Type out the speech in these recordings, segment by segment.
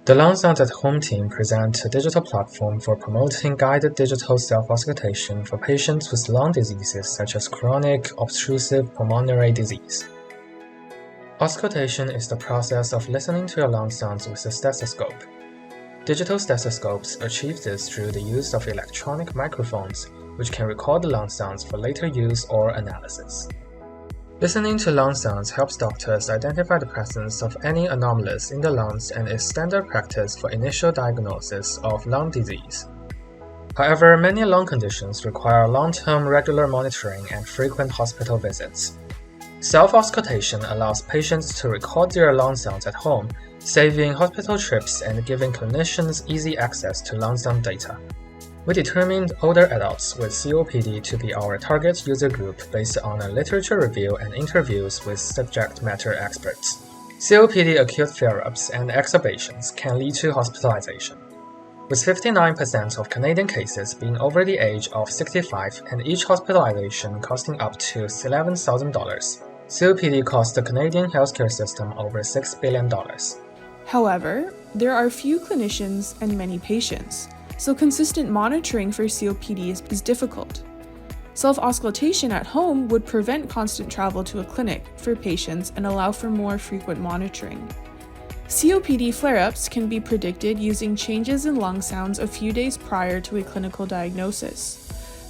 The LungSounds at Home team present a digital platform for promoting guided digital self-auscultation for patients with lung diseases such as chronic obstructive pulmonary disease. Auscultation is the process of listening to your lung sounds with a stethoscope. Digital stethoscopes achieve this through the use of electronic microphones, which can record the lung sounds for later use or analysis. Listening to lung sounds helps doctors identify the presence of any anomalies in the lungs and is standard practice for initial diagnosis of lung disease. However, many lung conditions require long-term regular monitoring and frequent hospital visits. Self-auscultation allows patients to record their lung sounds at home, saving hospital trips and giving clinicians easy access to lung sound data. We determined older adults with COPD to be our target user group based on a literature review and interviews with subject matter experts. COPD acute flare-ups and exacerbations can lead to hospitalization, with 59% of Canadian cases being over the age of 65 and each hospitalization costing up to $11,000. COPD costs the Canadian healthcare system over $6 billion. However, there are few clinicians and many patients, so consistent monitoring for COPD is difficult. Self-auscultation at home would prevent constant travel to a clinic for patients and allow for more frequent monitoring. COPD flare-ups can be predicted using changes in lung sounds a few days prior to a clinical diagnosis.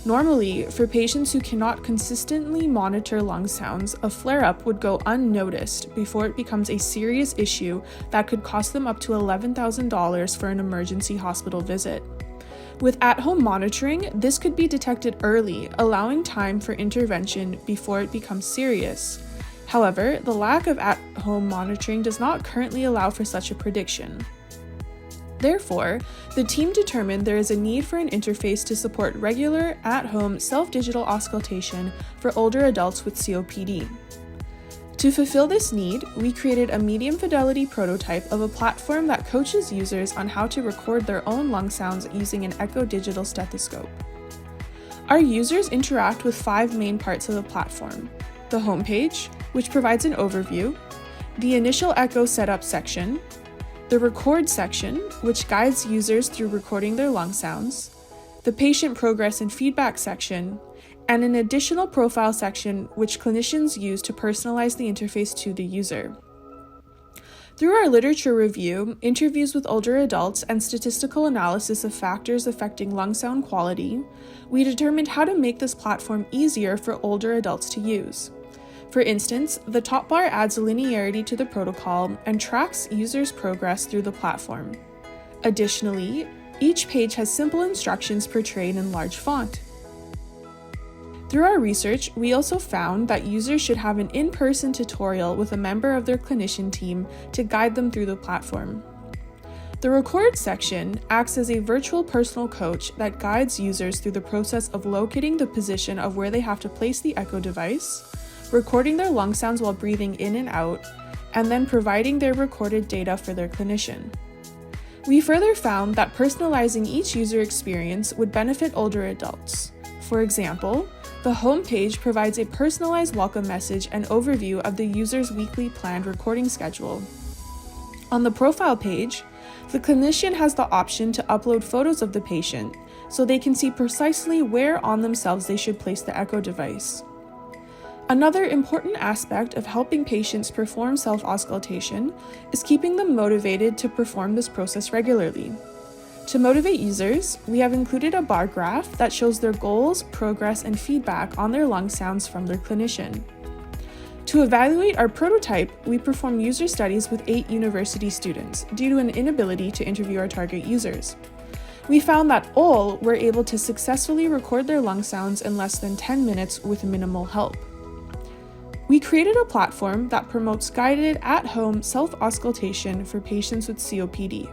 Normally, for patients who cannot consistently monitor lung sounds, a flare-up would go unnoticed before it becomes a serious issue that could cost them up to $11,000 for an emergency hospital visit. With at-home monitoring, this could be detected early, allowing time for intervention before it becomes serious. However, the lack of at-home monitoring does not currently allow for such a prediction. Therefore, the team determined there is a need for an interface to support regular, at-home self-digital auscultation for older adults with COPD. To fulfill this need, we created a medium-fidelity prototype of a platform that coaches users on how to record their own lung sounds using an echo digital stethoscope. Our users interact with 5 main parts of the platform: the homepage, which provides an overview, the initial echo setup section, the record section, which guides users through recording their lung sounds, the patient progress and feedback section, and an additional profile section which clinicians use to personalize the interface to the user. Through our literature review, interviews with older adults, and statistical analysis of factors affecting lung sound quality, we determined how to make this platform easier for older adults to use. For instance, the top bar adds linearity to the protocol and tracks users' progress through the platform. Additionally, each page has simple instructions portrayed in large font. Through our research, we also found that users should have an in-person tutorial with a member of their clinician team to guide them through the platform. The record section acts as a virtual personal coach that guides users through the process of locating the position of where they have to place the echo device, recording their lung sounds while breathing in and out, and then providing their recorded data for their clinician. We further found that personalizing each user experience would benefit older adults. For example, the homepage provides a personalized welcome message and overview of the user's weekly planned recording schedule. On the profile page, the clinician has the option to upload photos of the patient so they can see precisely where on themselves they should place the echo device. Another important aspect of helping patients perform self-auscultation is keeping them motivated to perform this process regularly. To motivate users, we have included a bar graph that shows their goals, progress, and feedback on their lung sounds from their clinician. To evaluate our prototype, we performed user studies with 8 university students due to an inability to interview our target users. We found that all were able to successfully record their lung sounds in less than 10 minutes with minimal help. We created a platform that promotes guided at-home self-auscultation for patients with COPD.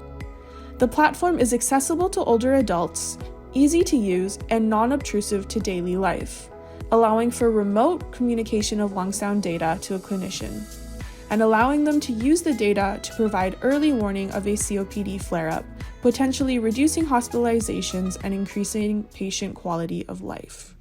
The platform is accessible to older adults, easy to use, and non-obtrusive to daily life, allowing for remote communication of lung sound data to a clinician, and allowing them to use the data to provide early warning of a COPD flare-up, potentially reducing hospitalizations and increasing patient quality of life.